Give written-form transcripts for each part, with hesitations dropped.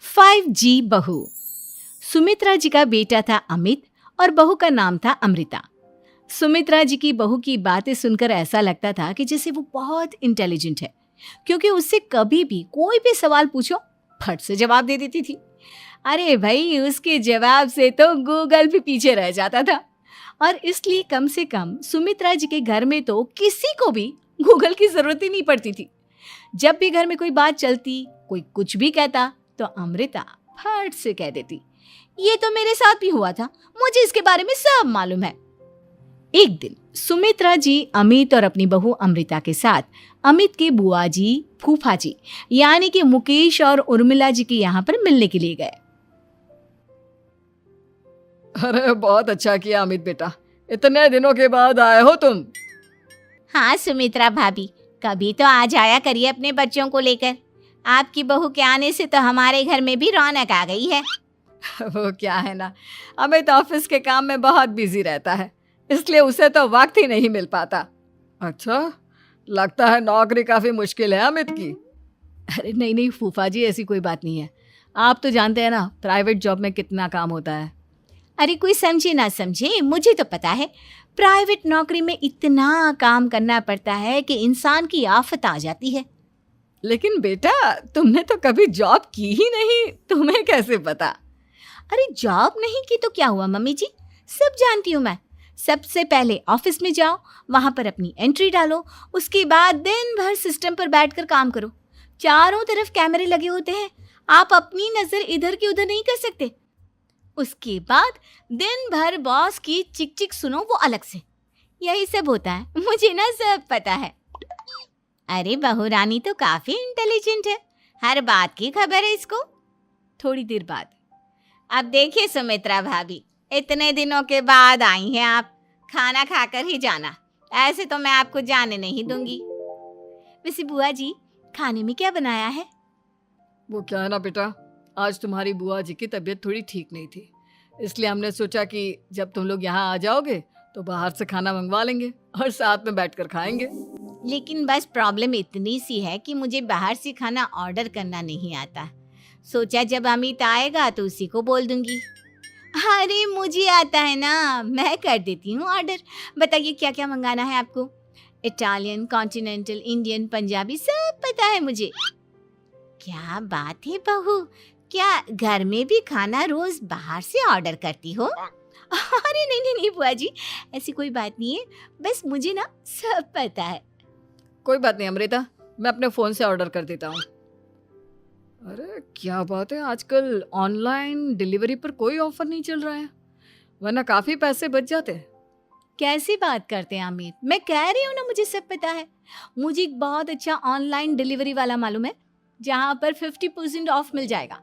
5G बहू। सुमित्रा जी का बेटा था अमित और बहू का नाम था अमृता। सुमित्रा जी की बहू की बातें सुनकर ऐसा लगता था कि जैसे वो बहुत इंटेलिजेंट है, क्योंकि उससे कभी भी कोई भी सवाल पूछो फट से जवाब दे देती थी। अरे भाई, उसके जवाब से तो गूगल भी पीछे रह जाता था। और इसलिए कम से कम सुमित्रा जी के घर में तो किसी को भी गूगल की जरूरत ही नहीं पड़ती थी। जब भी घर में कोई बात चलती, कोई कुछ भी कहता, तो अमृता फट से कह देती, ये तो मेरे साथ भी हुआ था, मुझे इसके बारे में सब मालूम है। एक दिन सुमित्रा जी अमित और अपनी बहू अमृता के साथ अमित के बुआ जी, फूफा जी यानी कि मुकेश और उर्मिला जी के यहाँ पर मिलने के लिए गए। अरे बहुत अच्छा किया अमित बेटा, इतने दिनों के बाद आए हो तुम। हाँ सुमित्रा भाभी, कभी तो आ जाया करिए अपने बच्चों को लेकर। आपकी बहू के आने से तो हमारे घर में भी रौनक आ गई है। वो क्या है ना, अमित ऑफिस के काम में बहुत बिजी रहता है, इसलिए उसे तो वक्त ही नहीं मिल पाता। अच्छा, लगता है नौकरी काफी मुश्किल है अमित की। अरे नहीं फूफा जी, ऐसी कोई बात नहीं है। आप तो जानते हैं ना प्राइवेट जॉब में कितना काम होता है। अरे कोई समझे ना समझे, मुझे तो पता है प्राइवेट नौकरी में इतना काम करना पड़ता है कि इंसान की आफत आ जाती है। लेकिन बेटा, तुमने तो कभी जॉब की ही नहीं, तुम्हें कैसे पता? अरे जॉब नहीं की तो क्या हुआ मम्मी जी, सब जानती हूँ मैं। सबसे पहले ऑफिस में जाओ, वहां पर अपनी एंट्री डालो, उसके बाद दिन भर सिस्टम पर बैठकर काम करो। चारों तरफ कैमरे लगे होते हैं, आप अपनी नजर इधर की उधर नहीं कर सकते। उसके बाद दिन भर बॉस की चिक चिक सुनो, वो अलग से। यही सब होता है, मुझे ना सब पता है। अरे बहू रानी तो काफी इंटेलिजेंट है, हर बात की खबर है इसको। थोड़ी देर बाद, अब देखिए सुमित्रा भाभी, इतने दिनों के बाद आई हैं आप, खाना खाकर ही जाना, ऐसे तो मैं आपको जाने नहीं दूंगी। वैसे बुआ जी, खाने में क्या बनाया है? वो क्या है ना बेटा, आज तुम्हारी बुआ जी की तबीयत थोड़ी ठीक नहीं थी, इसलिए हमने सोचा कि जब तुम लोग यहाँ आ जाओगे तो बाहर से खाना मंगवा लेंगे और साथ में बैठकर खाएंगे। लेकिन बस प्रॉब्लम इतनी सी है कि मुझे बाहर से खाना ऑर्डर करना नहीं आता। सोचा जब अमित आएगा तो उसी को बोल दूंगी। अरे मुझे आता है ना, मैं कर देती हूँ ऑर्डर। बताइए क्या क्या मंगाना है आपको? इटालियन, कॉन्टिनेंटल, इंडियन, पंजाबी, सब पता है मुझे। क्या बात है बहू, क्या घर में भी खाना रोज बाहर से ऑर्डर करती हो? अरे नहीं बुआ जी, ऐसी कोई बात नहीं है, बस मुझे ना सब पता है। कोई बात नहीं अमृता, मैं अपने फ़ोन से ऑर्डर कर देता हूँ। अरे क्या बात है, आजकल ऑनलाइन डिलीवरी पर कोई ऑफर नहीं चल रहा है, वरना काफ़ी पैसे बच जाते हैं। कैसी बात करते हैं अमित, मैं कह रही हूँ ना मुझे सब पता है। मुझे एक बहुत अच्छा ऑनलाइन डिलीवरी वाला मालूम है, जहाँ पर 50% ऑफ मिल जाएगा।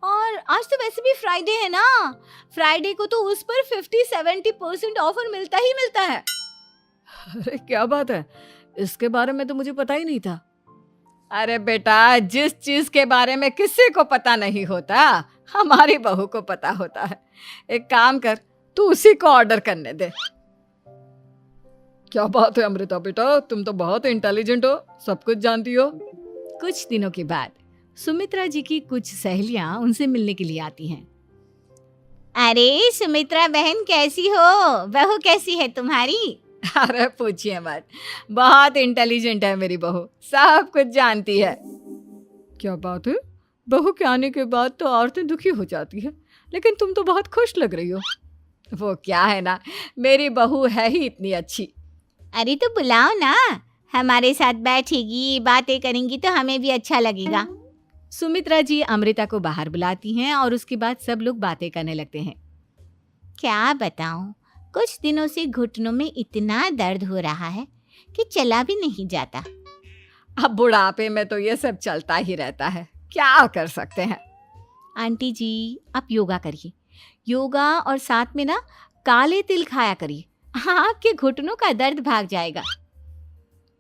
और आज तो वैसे भी फ्राइडे है ना, फ्राइडे को तो उस पर 50-70% ऑफर मिलता ही मिलता है। अरे क्या बात है, इसके बारे में तो मुझे पता ही नहीं था। अरे बेटा, जिस चीज के बारे में किसी को पता नहीं होता, हमारी बहू को पता होता है। एक काम कर, तू उसी को ऑर्डर करने दे। क्या बात है अमृता बेटा, तुम तो बहुत इंटेलिजेंट हो, सब कुछ जानती हो। कुछ दिनों के बाद सुमित्रा जी की कुछ सहेलियां उनसे मिलने के लिए आती हैं। अरे सुमित्रा बहन कैसी हो, बहू कैसी है तुम्हारी? अरे पूछिए मत, बहुत इंटेलिजेंट है मेरी बहू, सब कुछ जानती है। क्या बात है, बहू के आने के बाद तो औरतें दुखी हो जाती है, लेकिन तुम तो बहुत खुश लग रही हो। वो क्या है ना, मेरी बहू है ही इतनी अच्छी। अरे तो बुलाओ ना, हमारे साथ बैठेगी, बातें करेंगी तो हमें भी अच्छा लगेगा। सुमित्रा जी अमृता को बाहर बुलाती हैं और उसके बाद सब लोग बातें करने लगते हैं। क्या बताऊं, कुछ दिनों से घुटनों में इतना दर्द हो रहा है कि चला भी नहीं जाता। अब बुढ़ापे में तो ये सब चलता ही रहता है, क्या कर सकते हैं। आंटी जी, आप योगा करिए, योगा और साथ में ना काले तिल खाया करिए, आपके घुटनों का दर्द भाग जाएगा।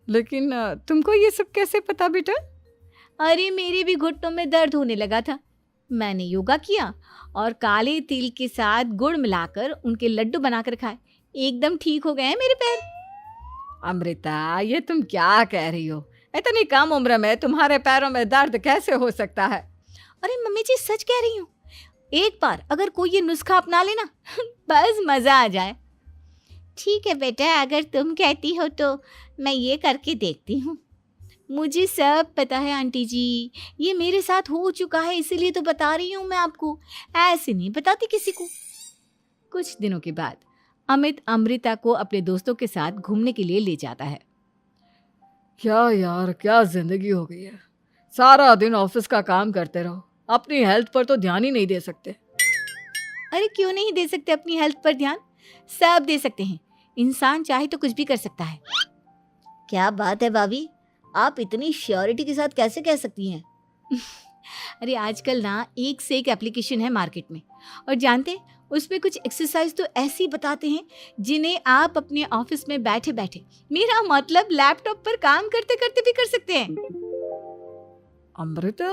लेकिन तुमको ये सब कैसे पता बेटा? अरे मेरे भी घुटनों में दर्द होने लगा था, मैंने योगा किया और काले तिल के साथ गुड़ मिलाकर उनके लड्डू बनाकर खाए, एकदम ठीक हो गए हैं मेरे पैर। अमृता, ये तुम क्या कह रही हो? इतनी कम उम्र में तुम्हारे पैरों में दर्द कैसे हो सकता है? अरे मम्मी जी सच कह रही हूँ, एक बार अगर कोई ये नुस्खा अपना लेना बस मज़ा आ जाए। ठीक है बेटा, अगर तुम कहती हो तो मैं ये करके देखती हूँ। मुझे सब पता है आंटी जी, ये मेरे साथ हो चुका है, इसीलिए तो बता रही हूँ मैं आपको, ऐसे नहीं बताती किसी को। कुछ दिनों के बाद अमित अमृता को अपने दोस्तों के साथ घूमने के लिए ले जाता है। क्या यार, क्या जिंदगी हो गई है। सारा दिन ऑफिस का काम करते रहो, अपनी हेल्थ पर तो ध्यान ही नहीं दे सकते। अरे क्यों नहीं दे सकते अपनी हेल्थ पर ध्यान, सब दे सकते हैं। इंसान चाहे तो कुछ भी कर सकता है। क्या बात है भाभी, आप इतनी श्योरिटी के साथ कैसे कह सकती हैं? अरे आजकल ना एक से एक एप्लीकेशन है मार्केट में, और जानते हैं उसमें कुछ एक्सरसाइज तो ऐसी बताते हैं जिन्हें आप अपने ऑफिस में बैठे बैठे, मेरा मतलब लैपटॉप पर काम करते करते भी कर सकते हैं। अमृता,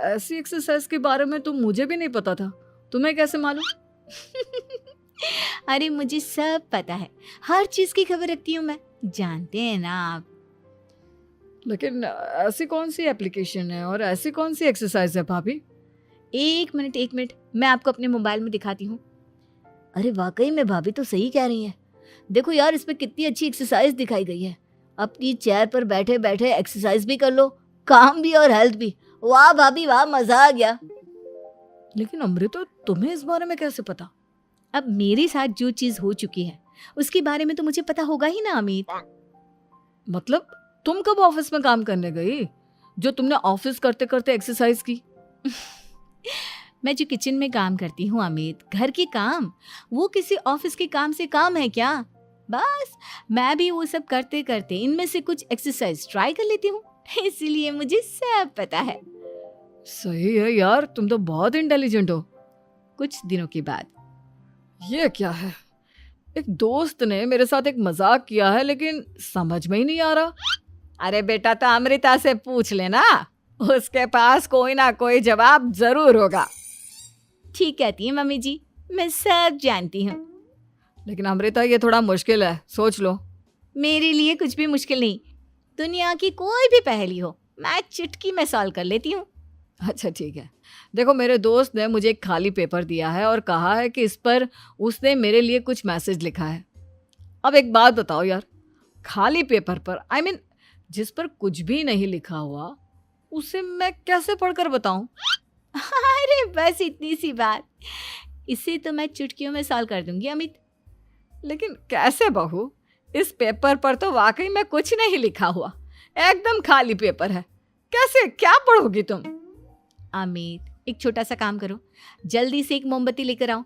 ऐसी एक्सरसाइज के बारे में तो मुझे भी नहीं पता था, तुम्हें कैसे मालूम? अरे मुझे सब पता है, हर चीज की खबर रखती हूँ मैं, जानते हैं ना आप। लेकिन ऐसी कौन सी एप्लीकेशन है और ऐसी कौन सी एक्सरसाइज है भाभी? एक मिनट, मैं आपको अपने मोबाइल में दिखाती हूँ। अरे वाकई में भाभी तो सही कह रही हैं। देखो यार, इसमें कितनी अच्छी एक्सरसाइज दिखाई गई है। अपनी चेयर पर बैठे बैठे एक्सरसाइज भी कर लो, काम भी और हेल्थ भी। वाह भाभी वाह, मजा आ गया। लेकिन अमृता, तुम्हें इस बारे में कैसे पता? अब मेरे साथ जो चीज हो चुकी है उसके बारे में तो मुझे पता होगा ही ना अमित। मतलब तुम कब ऑफिस में काम करने गई जो तुमने ऑफिस करते करते एक्सरसाइज की? मैं जो किचन में काम करती हूँ अमित, घर के काम, वो किसी ऑफिस के काम से काम है क्या? बस मैं भी वो सब करते करते इनमें से कुछ एक्सरसाइज ट्राई कर लेती हूँ, इसीलिए मुझे सब पता है। सही है यार, तुम तो बहुत इंटेलिजेंट हो। कुछ दिनों के बाद ये क्या है, एक दोस्त ने मेरे साथ एक मजाक किया है लेकिन समझ में ही नहीं आ रहा। अरे बेटा, तो अमृता से पूछ लेना, उसके पास कोई ना कोई जवाब जरूर होगा। ठीक कहती है मम्मी जी, मैं सब जानती हूँ। लेकिन अमृता, ये थोड़ा मुश्किल है, सोच लो। मेरे लिए कुछ भी मुश्किल नहीं, दुनिया की कोई भी पहेली हो मैं चुटकी में सॉल्व कर लेती हूँ। अच्छा ठीक है, देखो मेरे दोस्त ने मुझे एक खाली पेपर दिया है और कहा है कि इस पर उसने मेरे लिए कुछ मैसेज लिखा है। अब एक बात बताओ यार, खाली पेपर पर, आई मीन जिस पर कुछ भी नहीं लिखा हुआ, उसे मैं कैसे पढ़कर बताऊं? अरे बस इतनी सी बात, इसे तो मैं चुटकियों में सॉल्व कर दूंगी अमित। लेकिन कैसे बहू, इस पेपर पर तो वाकई में कुछ नहीं लिखा हुआ, एकदम खाली पेपर है, कैसे, क्या पढ़ोगी तुम? अमित, एक छोटा सा काम करो, जल्दी से एक मोमबत्ती लेकर आओ।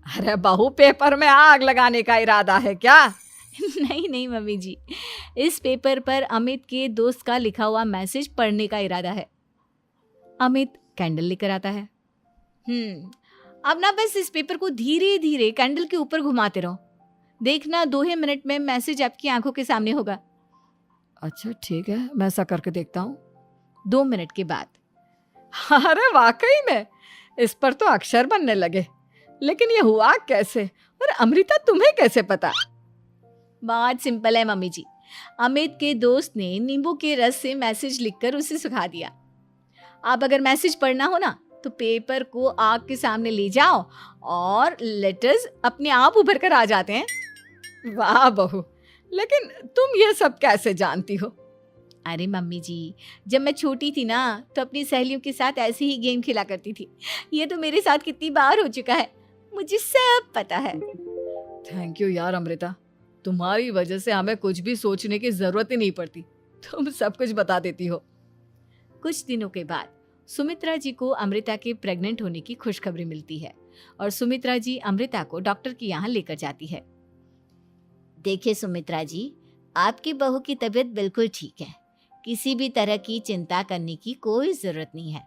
अरे बहू, पेपर में आग लगाने का इरादा है क्या? नहीं मम्मी जी, इस पेपर पर अमित के दोस्त का लिखा हुआ मैसेज पढ़ने का इरादा है। अमित कैंडल लेकर आता है। अब ना बस इस पेपर को धीरे धीरे कैंडल के ऊपर घुमाते रहो, देखना 2 ही मिनट में मैसेज आपकी आंखों के सामने होगा। अच्छा ठीक है, मैं ऐसा करके देखता हूँ। 2 मिनट के बाद, अरे वाकई में इस पर तो अक्षर बनने लगे, लेकिन ये हुआ कैसे? और अमृता, तुम्हें कैसे पता? बहुत सिंपल है मम्मी जी, अमित के दोस्त ने नींबू के रस से मैसेज लिखकर उसे सुखा दिया। अब अगर मैसेज पढ़ना हो ना तो पेपर को आग के सामने ले जाओ और लेटर्स अपने आप उभर कर आ जाते हैं। वाह बहू, लेकिन तुम ये सब कैसे जानती हो? अरे मम्मी जी, जब मैं छोटी थी ना तो अपनी सहेलियों के साथ ऐसे ही गेम खेला करती थी। ये तो मेरे साथ कितनी बार हो चुका है, मुझे सब पता है। थैंक यू यार अमृता, तुम्हारी वजह से हमें कुछ भी सोचने की जरूरत ही नहीं पड़ती, तुम सब कुछ बता देती हो। कुछ दिनों के बाद सुमित्रा जी को अमृता के प्रेग्नेंट होने की खुशखबरी मिलती है और सुमित्रा जी अमृता को डॉक्टर के यहाँ लेकर जाती है। देखिए सुमित्रा जी, आपकी बहू की तबीयत बिल्कुल ठीक है, किसी भी तरह की चिंता करने की कोई ज़रूरत नहीं है,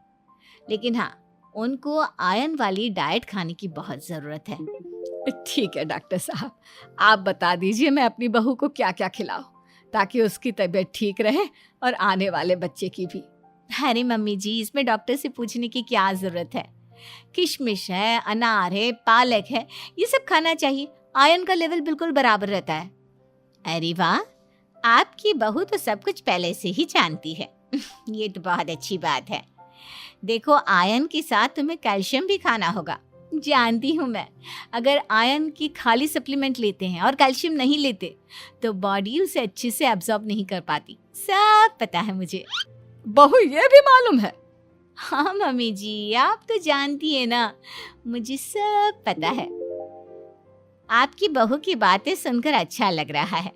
लेकिन हाँ, उनको आयरन वाली डाइट खाने की बहुत ज़रूरत है। ठीक है डॉक्टर साहब, आप बता दीजिए मैं अपनी बहू को क्या क्या खिलाऊं ताकि उसकी तबीयत ठीक रहे और आने वाले बच्चे की भी। अरे मम्मी जी, इसमें डॉक्टर से पूछने की क्या ज़रूरत है, किशमिश है, अनार है, पालक है, ये सब खाना चाहिए, आयरन का लेवल बिल्कुल बराबर रहता है। अरे वाह, आपकी बहू तो सब कुछ पहले से ही जानती है। ये तो बहुत अच्छी बात है। देखो, आयरन के साथ तुम्हें कैल्शियम भी खाना होगा। जानती हूँ मैं, अगर आयरन की खाली सप्लीमेंट लेते हैं और कैल्शियम नहीं लेते तो बॉडी उसे अच्छे से एब्जॉर्ब नहीं कर पाती। सब पता है मुझे। बहू ये भी मालूम है? हाँ मम्मी जी, आप तो जानती है ना, मुझे सब पता है। आपकी बहू की बातें सुनकर अच्छा लग रहा है।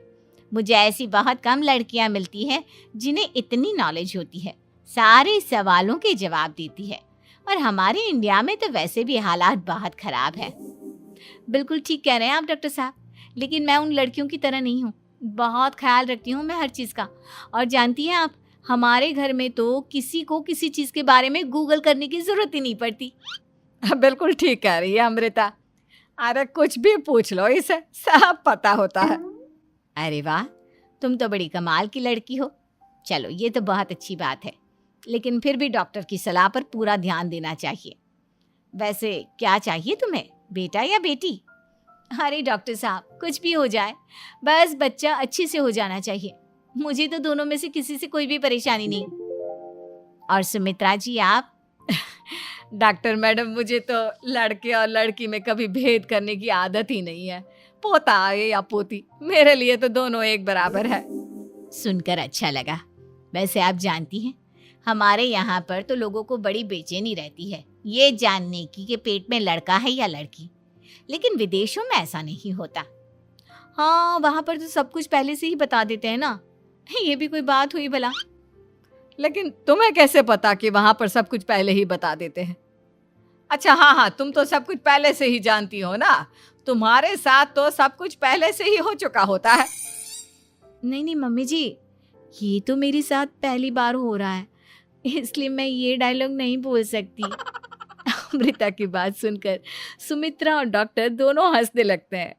मुझे ऐसी बहुत कम लड़कियां मिलती हैं जिन्हें इतनी नॉलेज होती है, सारे सवालों के जवाब देती है। और हमारे इंडिया में तो वैसे भी हालात बहुत खराब है। बिल्कुल ठीक कह रहे हैं आप डॉक्टर साहब, लेकिन मैं उन लड़कियों की तरह नहीं हूँ। बहुत ख्याल रखती हूँ मैं हर चीज़ का। और जानती हैं आप, हमारे घर में तो किसी को किसी चीज़ के बारे में गूगल करने की ज़रूरत ही नहीं पड़ती। बिल्कुल ठीक कह रही है अमृता। अरे कुछ भी पूछ लो, इसे सब पता होता है। अरे वाह, तुम तो बड़ी कमाल की लड़की हो। चलो, ये तो बहुत अच्छी बात है, लेकिन फिर भी डॉक्टर की सलाह पर पूरा ध्यान देना चाहिए। वैसे क्या चाहिए तुम्हें, बेटा या बेटी? अरे डॉक्टर साहब, कुछ भी हो जाए, बस बच्चा अच्छे से हो जाना चाहिए। मुझे तो दोनों में से किसी से कोई भी परेशानी नहीं। और सुमित्रा जी, आप? डॉक्टर मैडम, मुझे तो लड़के और लड़की में कभी भेद करने की आदत ही नहीं है। पोता आए या पोती, मेरे लिए तो दोनों एक बराबर है। सुनकर अच्छा लगा। वैसे आप जानती हैं, हमारे यहाँ पर तो लोगों को बड़ी बेचैनी रहती है ये जानने की कि पेट में लड़का है या लड़की, लेकिन विदेशों में ऐसा नहीं होता। हाँ, वहाँ पर तो सब कुछ पहले से ही बता देते हैं ना। ये भी कोई बात हुई भला? लेकिन तुम्हें कैसे पता कि वहां पर सब कुछ पहले ही बता देते हैं? अच्छा हाँ, तुम तो सब कुछ पहले से ही जानती हो ना। तुम्हारे साथ तो सब कुछ पहले से ही हो चुका होता है। नहीं मम्मी जी, ये तो मेरे साथ पहली बार हो रहा है, इसलिए मैं ये डायलॉग नहीं बोल सकती। अमृता की बात सुनकर सुमित्रा और डॉक्टर दोनों हंसने लगते हैं।